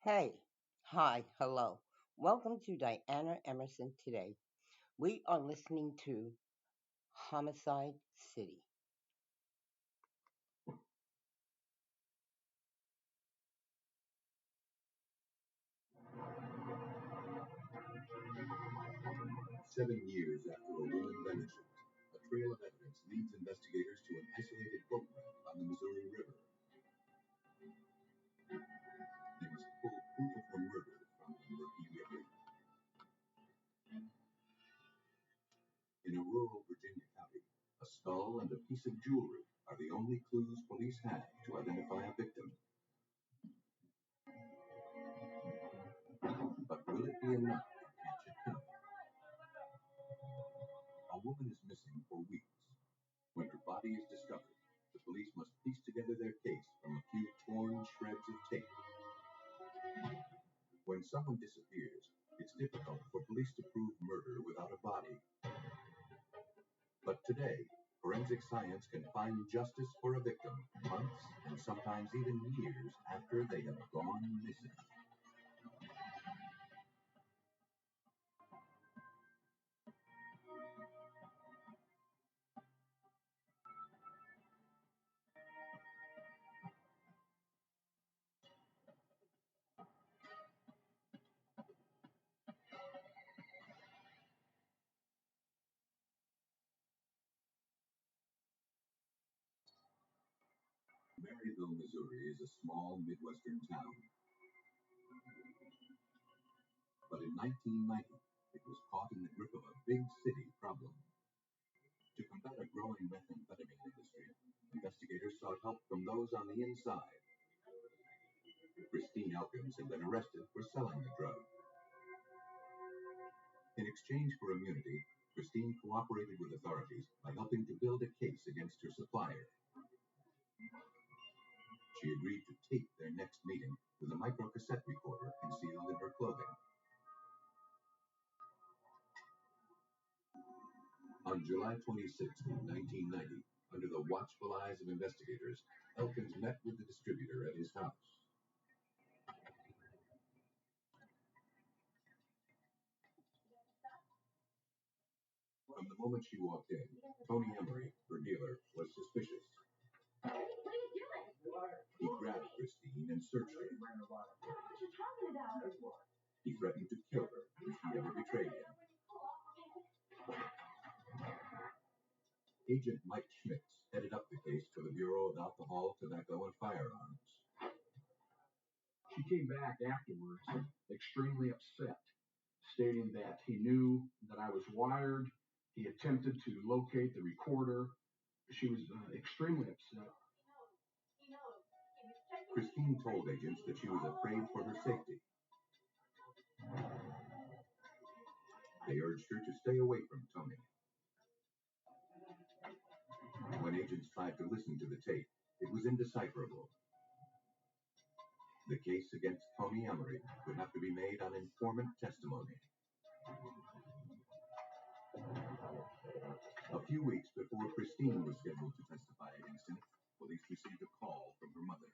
Hey, hi, hello. Welcome to Diana Emerson today. We are listening to Homicide City. 7 years after a woman vanishes, a trail of evidence leads investigators to an isolated boat ramp on the Missouri River. They must pull proof of her murder from the murky river. In a rural Virginia county, a skull and a piece of jewelry are the only clues police have to identify a victim. But will it be enough to catch a killer? A woman is missing for weeks. When her body is discovered, the police must piece together their case from a few torn shreds of tape. When someone disappears, it's difficult for police to prove murder without a body. But today, forensic science can find justice for a victim months and sometimes even years after they have gone missing. Maryville, Missouri is a small Midwestern town. But in 1990, it was caught in the grip of a big city problem. To combat a growing methamphetamine industry, investigators sought help from those on the inside. Christine Elkins had been arrested for selling the drug. In exchange for immunity, Christine cooperated with authorities by helping to build a case against her supplier. She agreed to tape their next meeting with a microcassette recorder concealed in her clothing. On July 26, 1990, under the watchful eyes of investigators, Elkins met with the distributor at his house. From the moment she walked in, Tony Emery, her dealer, was suspicious. What are you doing? He grabbed Christine and searched her. What are you talking about? He threatened to kill her if she ever betrayed him. Agent Mike Schmitz headed up the case for the Bureau of Alcohol, Tobacco, and Firearms. She came back afterwards extremely upset, stating that he knew that I was wired. He attempted to locate the recorder. She was extremely upset. Christine told agents that she was afraid for her safety. They urged her to stay away from Tony. When agents tried to listen to the tape, it was indecipherable. The case against Tony Emery would have to be made on informant testimony. A few weeks before Christine was scheduled to testify against him, police received a call from her mother.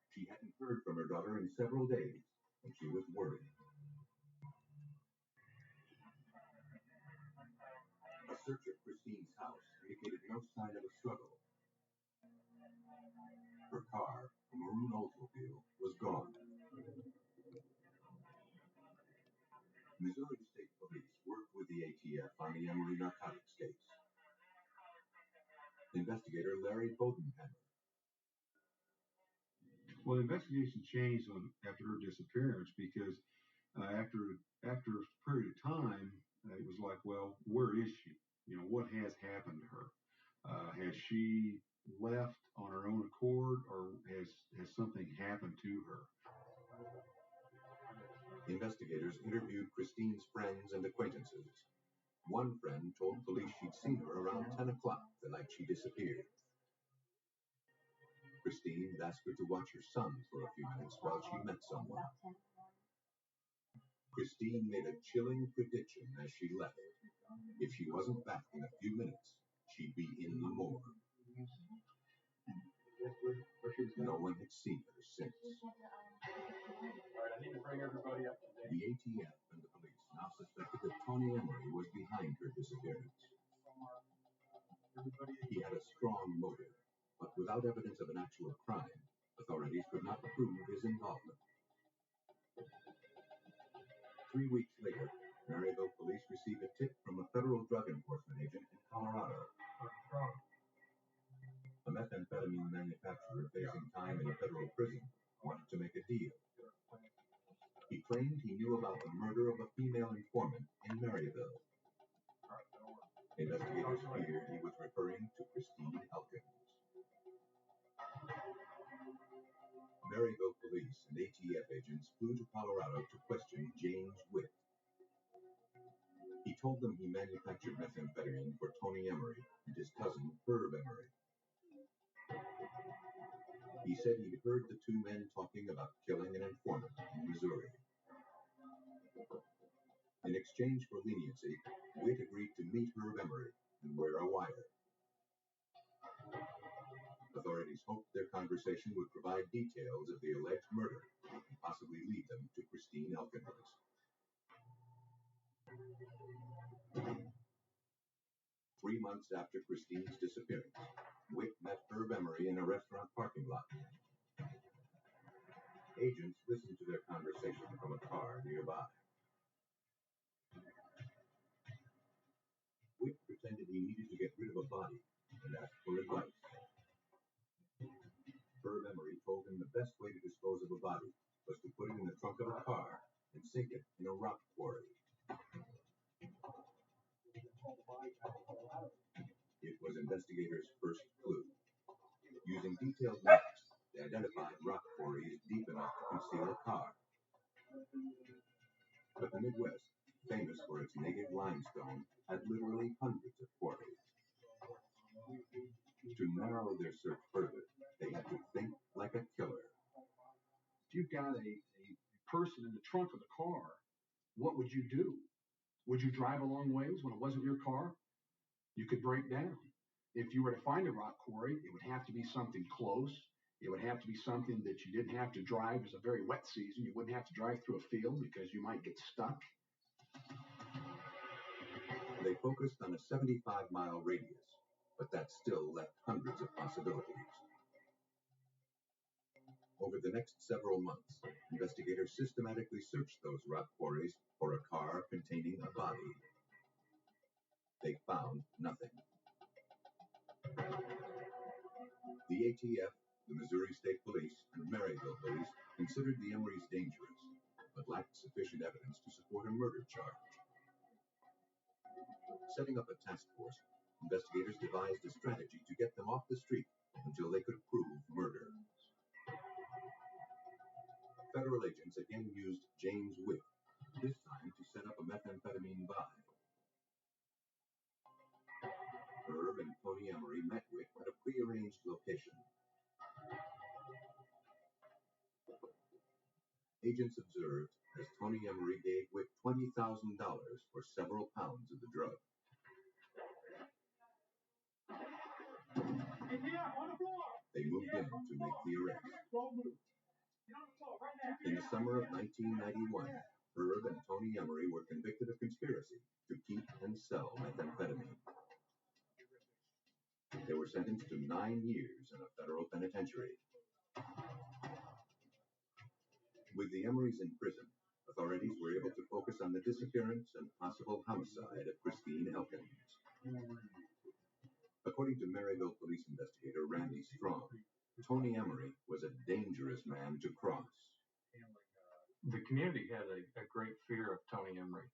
She hadn't heard from her daughter in several days, and she was worried. A search of Christine's house indicated no sign of a struggle. Her car, a maroon Oldsmobile, was gone. Missouri State Police worked with the ATF on the Emery narcotics case. Investigator Larry Bodenhammer. Well, the investigation changed after her disappearance because after a period of time, it was like, well, where is she? What has happened to her? Has she left on her own accord, or has something happened to her? Investigators interviewed Christine's friends and acquaintances. One friend told police she'd seen her around 10 o'clock the night she disappeared. Christine had asked her to watch her son for a few minutes while she met someone. Christine made a chilling prediction as she left. If she wasn't back in a few minutes, she'd be in the morgue. No one had seen her since. I need to bring everybody up to date. The ATF and the police now suspected that Tony Emery was behind her disappearance. He had a strong motive, but without evidence of an actual crime, authorities could not prove his involvement. 3 weeks later, Maryville police received a tip from a federal drug enforcement agent in Colorado. A methamphetamine manufacturer facing time in a federal prison wanted to make a deal. He claimed he knew about the murder of a female informant in Maryville. Investigators feared he was referring to Christine Elkins. Maryville police and ATF agents flew to Colorado to question James Witt. He told them he manufactured methamphetamine for Tony Emery and his cousin Herb Emery. He said he'd heard the two men talking about killing an informant in Missouri. In exchange for leniency, Witt agreed to meet Herb Emery and wear a wire. Authorities hoped their conversation would provide details of the alleged murder and possibly lead them to Christine Elkins. 3 months after Christine's disappearance, Witt met Herb Emery in a restaurant parking lot. Agents listened to their conversation from a car nearby. Witt pretended he needed to get rid of a body and asked for advice. Herb Emery told him the best way to dispose of a body was to put it in the trunk of a car and sink it in a rock quarry. It was investigators' first clue. Using detailed maps, they identified rock quarries deep enough to conceal a car. But the Midwest, famous for its native limestone, had literally hundreds of quarries. To narrow their search further, they had to think like a killer. If you've got a person in the trunk of the car, what would you do? Would you drive a long ways when it wasn't your car? You could break down. If you were to find a rock quarry, it would have to be something close. It would have to be something that you didn't have to drive. It was a very wet season. You wouldn't have to drive through a field because you might get stuck. They focused on a 75-mile radius, but that still left hundreds of possibilities. Over the next several months, investigators systematically searched those rock quarries for a car containing a body. They found nothing. The ATF, the Missouri State Police, and Maryville Police considered the Emerys dangerous, but lacked sufficient evidence to support a murder charge. Setting up a task force, investigators devised a strategy to get them off the street until they could prove murder. Federal agents again used James Witt, this time to set up a methamphetamine buy. Herb and Tony Emery met Witt at a prearranged location. Agents observed as Tony Emery gave Witt $20,000 for several pounds of the drug. They moved in to make the arrest. In the summer of 1991, Herb and Tony Emery were convicted of conspiracy to keep and sell methamphetamine. They were sentenced to 9 years in a federal penitentiary. With the Emerys in prison, authorities were able to focus on the disappearance and possible homicide of Christine Elkins. According to Maryville police investigator Randy Strong, Tony Emery was a dangerous man to cross. The community had a great fear of Tony Emery.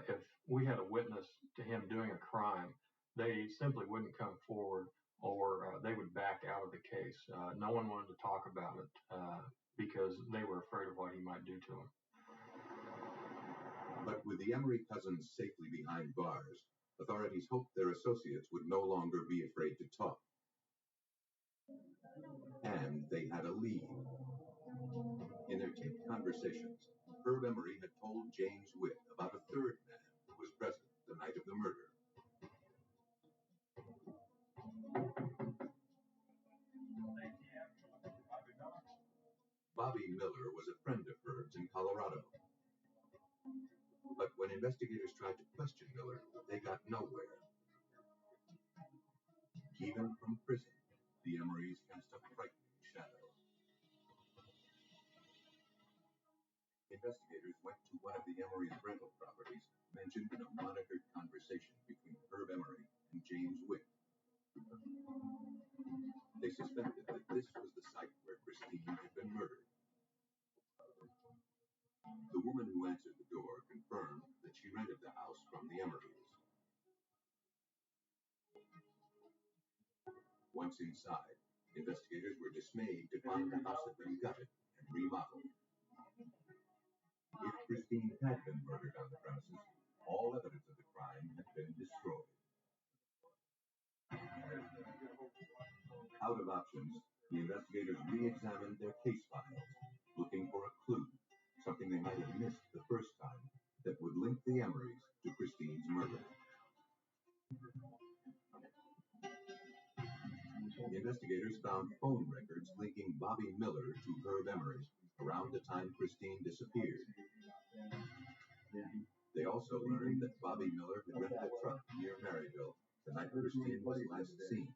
If we had a witness to him doing a crime, they simply wouldn't come forward, or they would back out of the case. No one wanted to talk about it because they were afraid of what he might do to them. But with the Emery cousins safely behind bars, authorities hoped their associates would no longer be afraid to talk. And they had a lead. In their taped conversations, Herb Emery had told James Witt about a third man who was present the night of the murder. Bobby Miller was a friend of Herb's in Colorado. But when investigators tried to question Miller, they got nowhere. Even from prison, the Emorys cast a frightening shadow. Investigators went to one of the Emorys' rental properties mentioned in a monitored conversation between Herb Emery and James Witt. They suspected that this was the site where Christine had been murdered. The woman who answered the door confirmed that she rented the house from the Emorys. Once inside, investigators were dismayed to find the house had been gutted and remodeled. If Christine had been murdered on the premises, all evidence of the crime had been destroyed. Out of options, the investigators re-examined their case files, looking for a clue, something they might have missed the first time, that would link the Emorys to Christine's murder. The investigators found phone records linking Bobby Miller to Herb Emery around the time Christine disappeared. They also learned that Bobby Miller had rented a truck near Maryville the night Christine was last seen.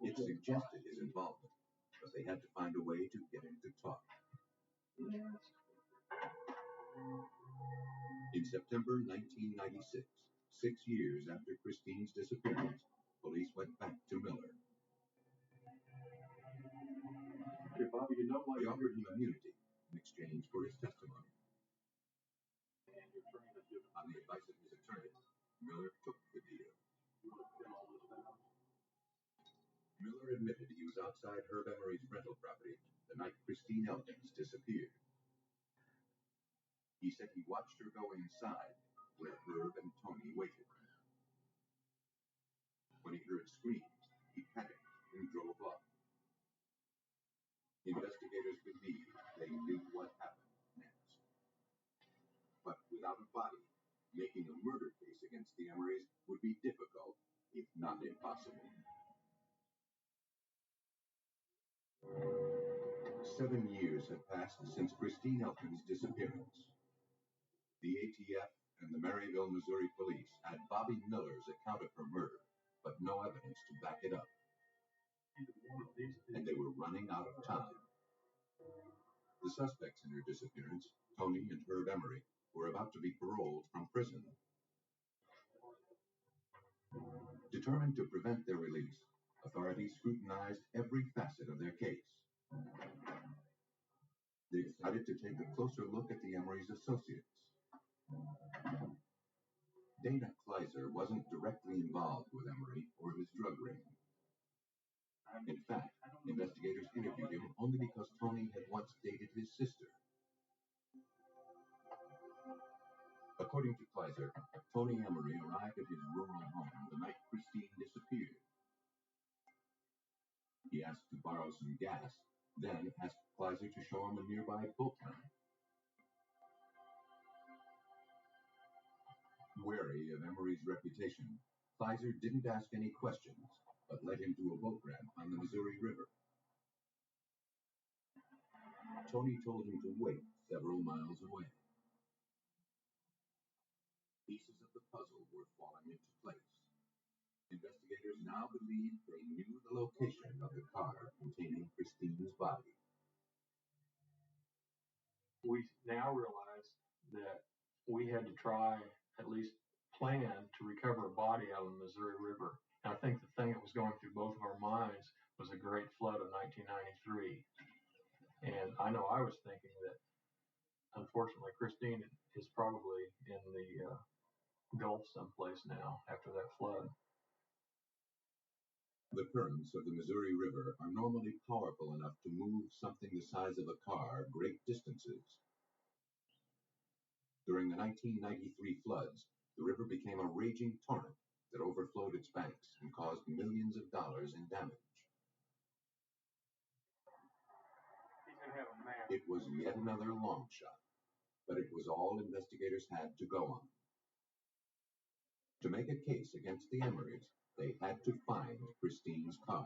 It suggested his involvement, but they had to find a way to get him to talk. In September 1996, 6 years after Christine's disappearance, police went back to Miller. Okay, Bobby, you know what? They offered him immunity in exchange for his testimony. On the advice of his attorney, Miller took the deal. Miller admitted he was outside Herb Emery's rental property the night Christine Elkins disappeared. He said he watched her go inside where Herb and Tony waited. When he heard screams, he panicked and drove off. Investigators believed they knew what happened next. But without a body, making a murder case against the Emorys would be difficult, if not impossible. 7 years had passed since Christine Elkins' disappearance. The ATF and the Maryville, Missouri police had Bobby Miller's account of her murder, but no evidence to back it up. And they were running out of time. The suspects in her disappearance, Tony and Herb Emery, were about to be paroled from prison. Determined to prevent their release, authorities scrutinized every facet of their case. They decided to take a closer look at the Emorys' associates. Dana Kleiser wasn't directly involved with Emery or his drug ring. In fact, investigators interviewed him only because Tony had once dated his sister. According to Kleiser, Tony Emery arrived at his rural home the night Christine disappeared. He asked to borrow some gas, then asked Kleiser to show him a nearby boat ramp. Wary of Emery's reputation, Kleiser didn't ask any questions, but led him to a boat ramp on the Missouri River. Tony told him to wait several miles away. Pieces of the puzzle were falling into place. Investigators now believed they knew the location of the car containing Christine's body. We now realize that we had to try, at least plan, to recover a body out of the Missouri River. And I think the thing that was going through both of our minds was the Great Flood of 1993. And I know I was thinking that, unfortunately, Christine is probably in the Gulf someplace now after that flood. The currents of the Missouri River are normally powerful enough to move something the size of a car great distances. During the 1993 floods, the river became a raging torrent that overflowed its banks and caused millions of dollars in damage. It was yet another long shot, but it was all investigators had to go on. To make a case against the Emorys, they had to find Christine's car.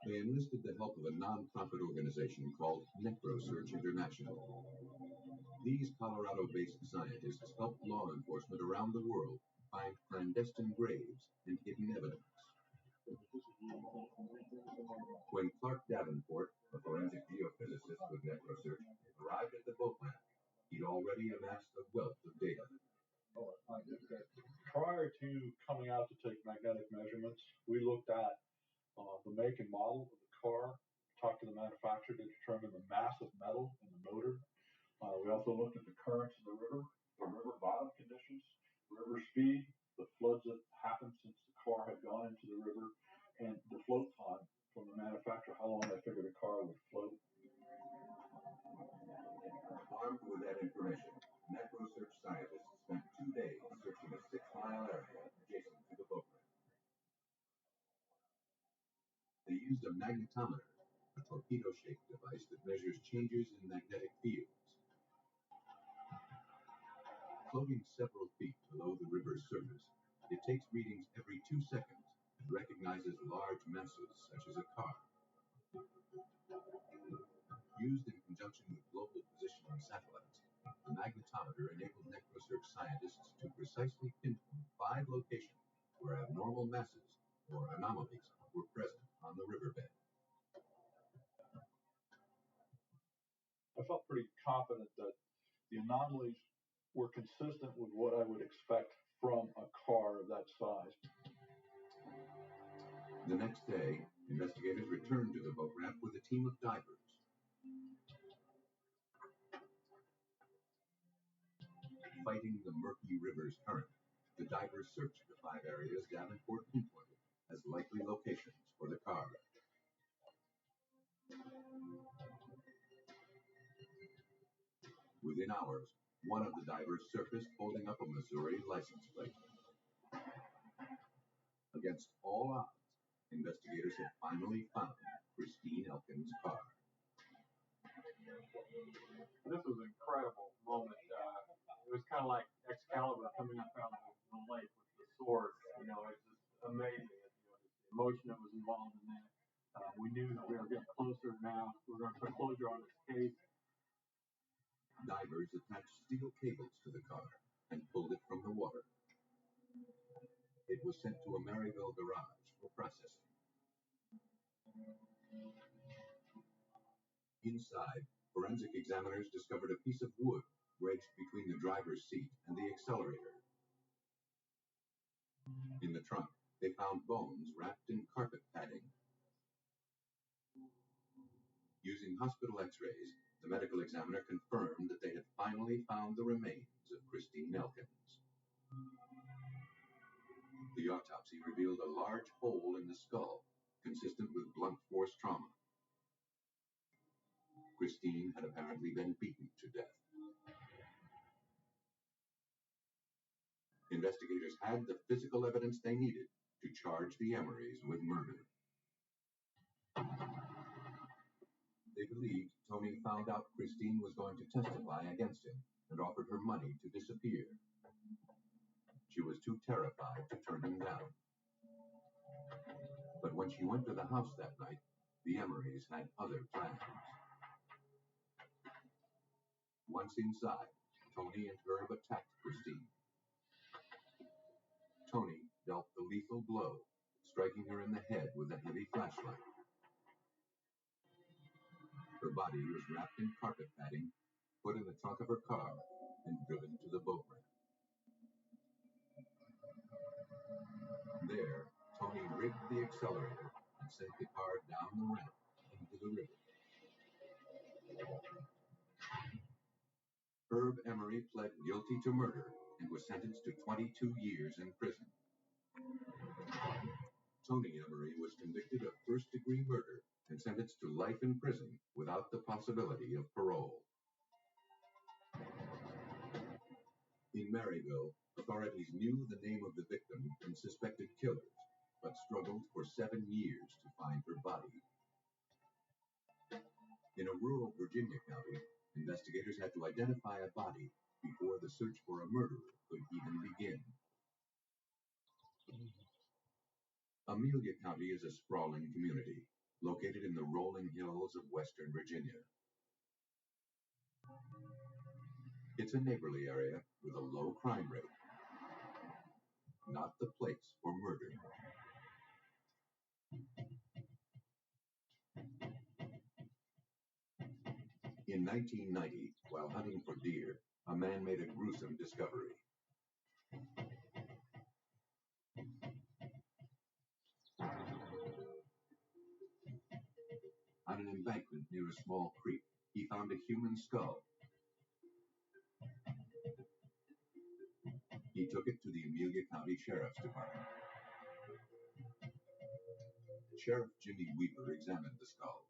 They enlisted the help of a non-profit organization called NecroSearch International. These Colorado-based scientists helped law enforcement around the world find clandestine graves and hidden evidence. When Clark Davenport, a forensic geophysicist with NecroSearch, arrived at the boat ramp, he'd already amassed a wealth of data. Prior to coming out to take magnetic measurements, we looked at the make and model of the car, talked to the manufacturer to determine the mass of metal in the motor. We also looked at the currents in the river bottom conditions, river speed, the floods that happened since the car had gone into the river, and the float time from the manufacturer, how long they figured the car would float. Armed with that information, NecroSearch scientists spent 2 days searching a 6-mile area adjacent to the boat ramp. They used a magnetometer, a torpedo-shaped device that measures changes in magnetic fields. Floating several feet below the river's surface, it takes readings every 2 seconds and recognizes large masses such as a car. Used in conjunction with global positioning satellites, the magnetometer enabled NecroSearch scientists to precisely pinpoint 5 locations where abnormal masses or anomalies were present on the riverbed. I felt pretty confident that the anomalies were consistent with what I would expect from a car of that size. The next day, investigators returned to the boat ramp with a team of divers. Fighting the murky river's current, the divers searched the 5 areas Davenport pinpointed as likely locations for the car. Within hours, one of the divers surfaced holding up a Missouri license plate. Against all odds, investigators had finally found Christine Elkins' car. This was an incredible moment. It was kind of like Excalibur coming up out of the lake with the sword. You know, it's just amazing. You know, the emotion that was involved in that. We knew that we were getting closer now. We were going to put closure on this case. Divers attached steel cables to the car and pulled it from the water. It was sent to a Maryville garage for processing. Inside, forensic examiners discovered a piece of wood wedged between the driver's seat and the accelerator. In the trunk, they found bones wrapped in carpet padding. Using hospital x-rays, the medical examiner confirmed that they had finally found the remains of Christine Elkins. The autopsy revealed a large hole in the skull, consistent with blunt force trauma. Christine had apparently been beaten to death. Investigators had the physical evidence they needed to charge the Emerys with murder. They believed Tony found out Christine was going to testify against him and offered her money to disappear. She was too terrified to turn him down. But when she went to the house that night, the Emerys had other plans. Once inside, Tony and Herb attacked Christine. Tony dealt the lethal blow, striking her in the head with a heavy flashlight. Her body was wrapped in carpet padding, put in the trunk of her car, and driven to the boat ramp. There, Tony rigged the accelerator and sent the car down the ramp into the river. Herb Emery pled guilty to murder and was sentenced to 22 years in prison. Tony Emery was convicted of first-degree murder and sentenced to life in prison without the possibility of parole. In Maryville, authorities knew the name of the victim and suspected killers, but struggled for 7 years to find her body. In a rural Virginia county, investigators had to identify a body before the search for a murderer could even begin. Amelia County is a sprawling community. located in the rolling hills of Western Virginia. It's a neighborly area with a low crime rate, not the place for murder. In 1990, while hunting for deer, a man made a gruesome discovery. On an embankment near a small creek, he found a human skull. He took it to the Amelia County Sheriff's Department. Sheriff Jimmy Weaver examined the skull.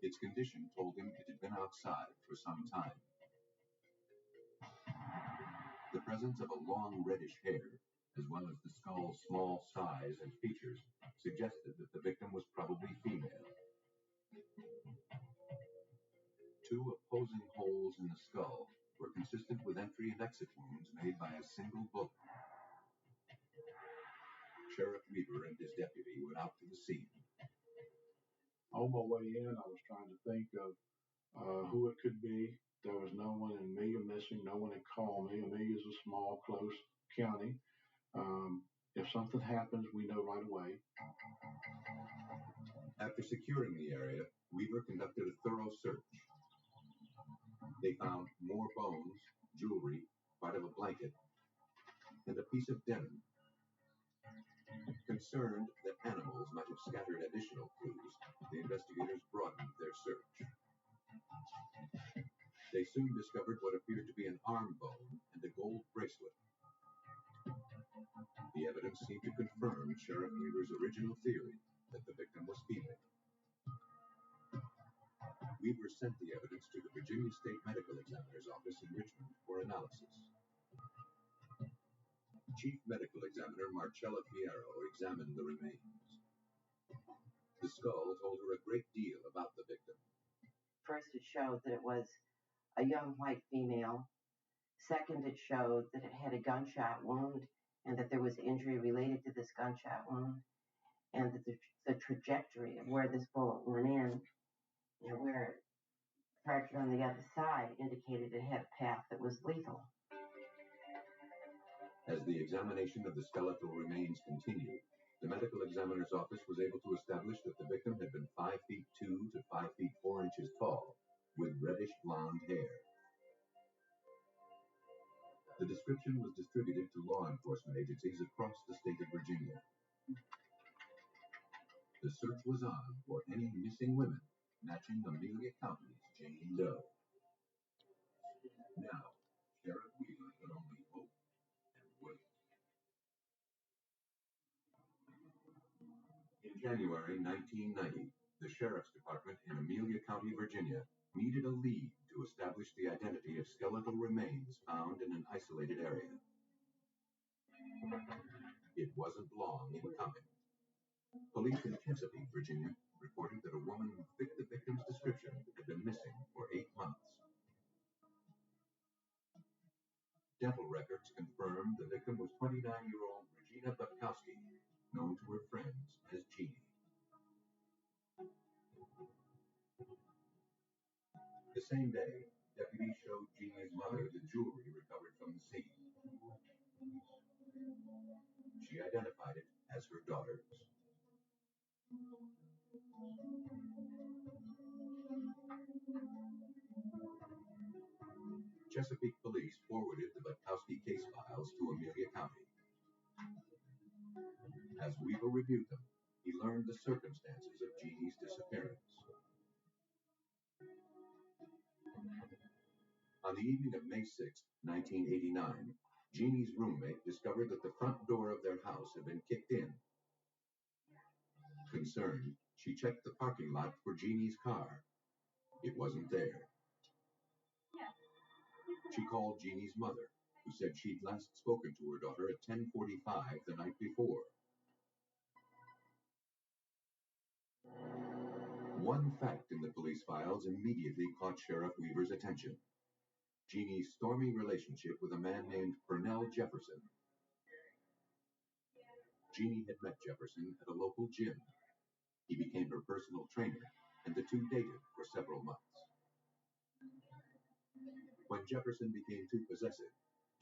Its condition told him it had been outside for some time. The presence of a long reddish hair, as well as the skull's small size and features, suggested that the victim was probably female. Two opposing holes in the skull were consistent with entry and exit wounds made by a single bullet. Sheriff Weaver and his deputy went out to the scene. On my way in, I was trying to think of who it could be. There was no one in Amelia missing. No one had called me. Amelia is a small, close county. If something happens, we know right away. After securing the area, Weaver conducted a thorough search. They found more bones, jewelry, part of a blanket, and a piece of denim. Concerned that animals might have scattered additional clues, the investigators broadened their search. They soon discovered what appeared to be an arm bone and a gold bracelet. The evidence seemed to confirm Sheriff Weaver's original theory that the victim was female. Weaver sent the evidence to the Virginia State Medical Examiner's office in Richmond for analysis. Chief Medical Examiner Marcella Fierro examined the remains. The skull told her a great deal about the victim. First, it showed that it was a young white female. Second, it showed that it had a gunshot wound and that there was injury related to this gunshot wound, and that the trajectory of where this bullet went in and where it fractured on the other side indicated it had a path that was lethal. As the examination of the skeletal remains continued, the medical examiner's office was able to establish that the victim had been 5 feet 2 to 5 feet 4 inches tall, with reddish blonde hair. The description was distributed to law enforcement agencies across the state of Virginia. The search was on for any missing women matching Amelia County's Jane Doe. Now, Sheriff Weaver could only hope and wait. In January 1990, the Sheriff's Department in Amelia County, Virginia, needed a lead to establish the identity of skeletal remains found in an isolated area. It wasn't long in coming. Police in Chesapeake, Virginia, reported that a woman who fit the victim's description had been missing for 8 months. Dental records confirmed the victim was 29-year-old Regina Butkowski, known to her friends as Jeannie. The same day, deputies showed Jeannie's mother the jewelry recovered from the scene. She identified it as her daughter's. Chesapeake police forwarded the Butkowski case files to Amelia County. As Weaver reviewed them, he learned the circumstances of Jeannie's disappearance. On the evening of May 6, 1989, Jeannie's roommate discovered that the front door of their house had been kicked in. Concerned, she checked the parking lot for Jeannie's car. It wasn't there. She called Jeannie's mother, who said she'd last spoken to her daughter at 10:45 the night before. One fact in the police files immediately caught Sheriff Weaver's attention: Jeannie's stormy relationship with a man named Pernell Jefferson. Jeannie had met Jefferson at a local gym. He became her personal trainer, and the two dated for several months. When Jefferson became too possessive,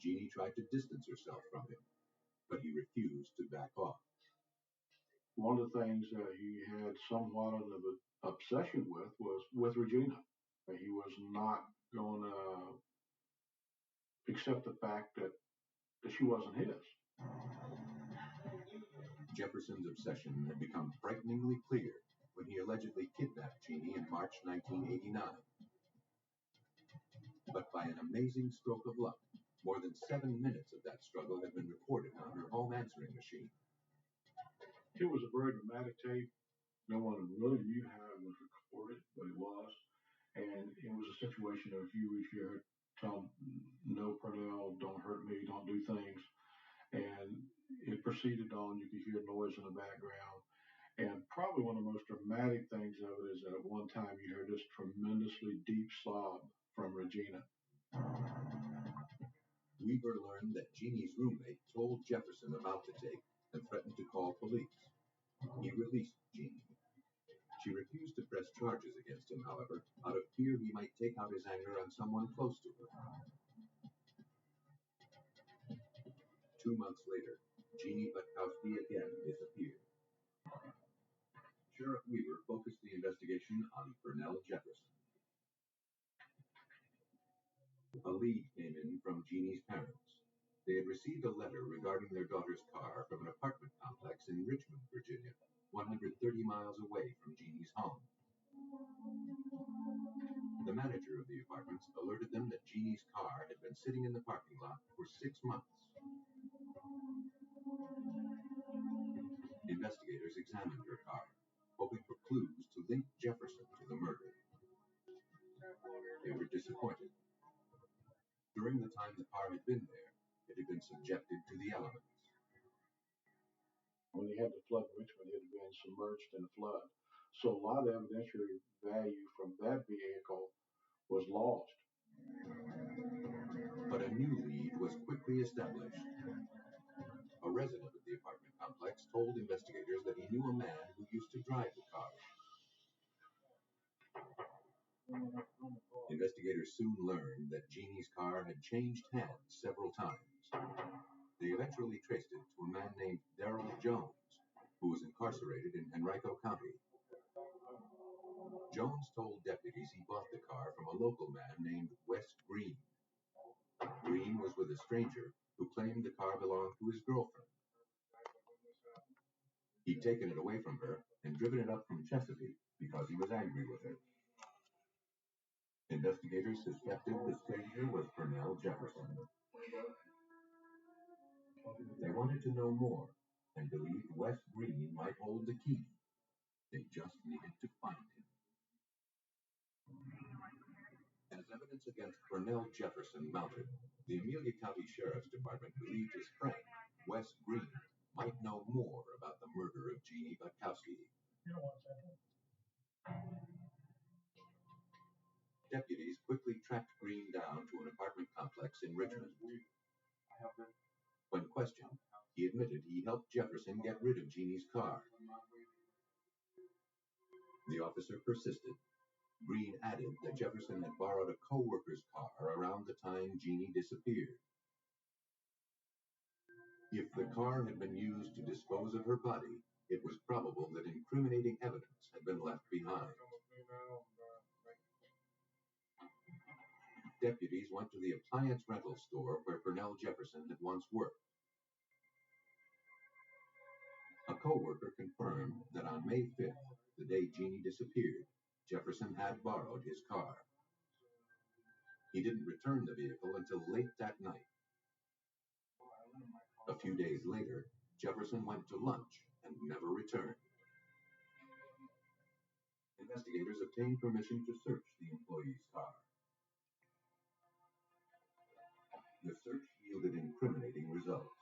Jeannie tried to distance herself from him, but he refused to back off. One of the things that he had somewhat of an obsession with Regina. He was not going to accept the fact that she wasn't his. Jefferson's obsession had become frighteningly clear when he allegedly kidnapped Jeannie in March 1989. But by an amazing stroke of luck, more than 7 minutes of that struggle had been recorded on her home answering machine. It was a very dramatic tape. No one really knew how it was recorded, but it was. And it was a situation of you reach here, tell them, no, Purnell, don't hurt me, don't do things. And it proceeded on. You could hear noise in the background. And probably one of the most dramatic things of it is that at one time you heard this tremendously deep sob from Regina. Weaver learned that Jeannie's roommate told Jefferson about the tape and threatened to call police. He released Jeannie. She refused to press charges against him, however, out of fear he might take out his anger on someone close to her. 2 months later, Jeannie Butkowski again disappeared. Sheriff Weaver focused the investigation on Purnell Jefferson. A lead came in from Jeannie's parents. They had received a letter regarding their daughter's car from an apartment complex in Richmond, Virginia, 130 miles away from Jeannie's home. The manager of the apartments alerted them that Jeannie's car had been sitting in the parking lot for 6 months. Investigators examined her car, hoping for clues to link Jefferson to the murder. They were disappointed. During the time the car had been there, it had been subjected to the elements. When they had the flood in Richmond, it had been submerged in a flood. So a lot of the evidentiary value from that vehicle was lost. But a new lead was quickly established. A resident of the apartment complex told investigators that he knew a man who used to drive the car. Investigators soon learned that Jeannie's car had changed hands several times. They eventually traced it to a man named Darrell Jones, who was incarcerated in Henrico County. Jones told deputies he bought the car from a local man named Wes Green. Green was with a stranger who claimed the car belonged to his girlfriend. He'd taken it away from her and driven it up from Chesapeake because he was angry with her. Investigators suspected the stranger was Purnell Jefferson. They wanted to know more and believed Wes Green might hold the key. They just needed to find him. As evidence against Purnell Jefferson mounted, the Amelia County Sheriff's Department believed his friend, Wes Green, might know more about the murder of Jeannie Butkowski. Deputies quickly tracked Green down to an apartment complex in Richmond. When questioned, he admitted he helped Jefferson get rid of Jeannie's car. The officer persisted. Green added that Jefferson had borrowed a co-worker's car around the time Jeannie disappeared. If the car had been used to dispose of her body, it was probable that incriminating evidence had been left behind. Deputies went to the appliance rental store where Purnell Jefferson had once worked. A co-worker confirmed that on May 5th, the day Jeannie disappeared, Jefferson had borrowed his car. He didn't return the vehicle until late that night. A few days later, Jefferson went to lunch and never returned. Investigators obtained permission to search the employee's car. The search yielded incriminating results.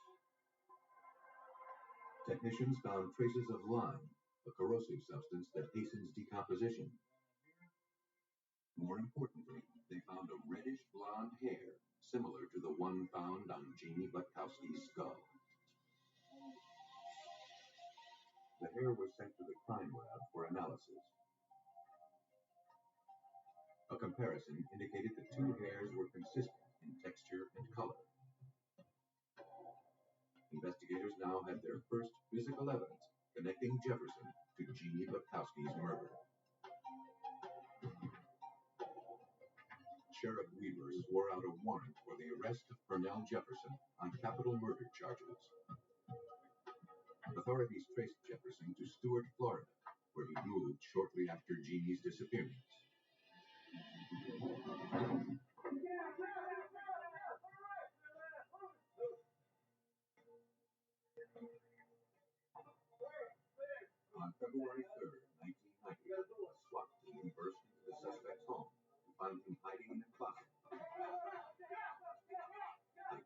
Technicians found traces of lime, a corrosive substance that hastens decomposition. More importantly, they found a reddish blonde hair similar to the one found on Jeannie Butkowski's skull. The the hair was sent to the crime lab for analysis. A comparison indicated the two hairs were consistent in texture and color. Investigators now had their first physical evidence connecting Jefferson to Jeannie Butkowski's murder. Sheriff Weaver swore out a warrant for the arrest of Pernell Jefferson on capital murder charges. Authorities traced Jefferson to Stuart, Florida, where he moved shortly after Jeannie's disappearance. On February 3rd, 1990, a SWAT team burst into the suspect's home to find him hiding in a closet. They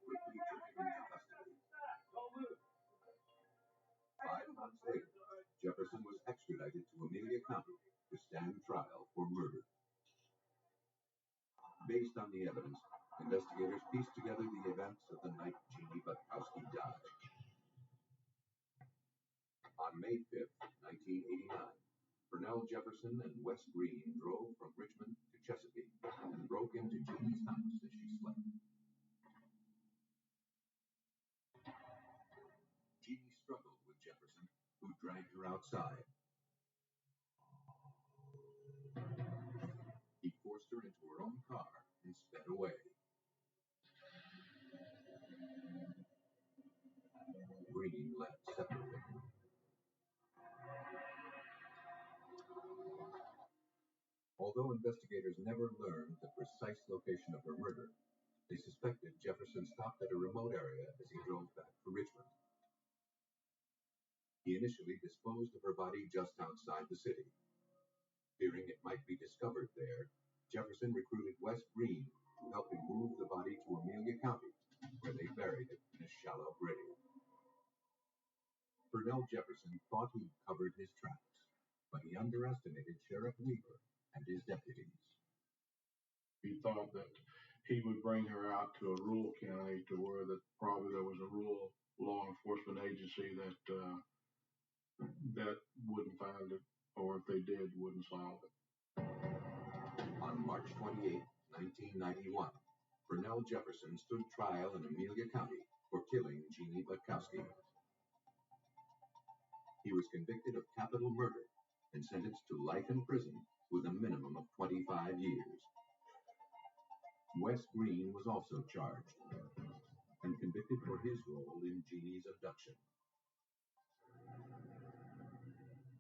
quickly took him into custody. 5 months later, Jefferson was extradited to Amelia County to stand trial for murder. Based on the evidence, investigators pieced together the events of the night Jeannie Butkowski died. On May 5th, 1989, Pernell Jefferson and Wes Green drove from Richmond to Chesapeake and broke into Jeannie's house as she slept. Jeannie struggled with Jefferson, who dragged her outside. He forced her into her own car and sped away. Green left separately. Although investigators never learned the precise location of her murder, they suspected Jefferson stopped at a remote area as he drove back to Richmond. He initially disposed of her body just outside the city. Fearing it might be discovered there, Jefferson recruited Wes Green to help him move the body to Amelia County, where they buried it in a shallow grave. Pernell Jefferson thought he'd covered his tracks, but he underestimated Sheriff Weaver and his deputies. He thought that he would bring her out to a rural county to where that probably there was a rural law enforcement agency that wouldn't find it, or if they did, wouldn't solve it. On March 28, 1991, Pernell Jefferson stood trial in Amelia County for killing Jeannie Butkowski. He was convicted of capital murder and sentenced to life in prison with a minimum of 25 years. Wes Green was also charged and convicted for his role in Jeannie's abduction.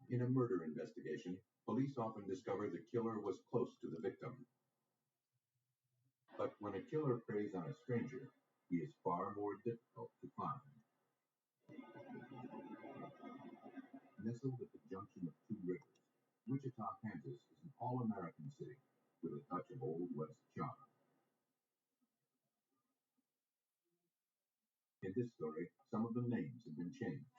In a murder investigation, police often discover the killer was close to the victim. But when a killer preys on a stranger, he is far more difficult to find. Nestled at the junction of two rivers, Wichita, Kansas is an all-American city with a touch of Old West charm. In this story, some of the names have been changed.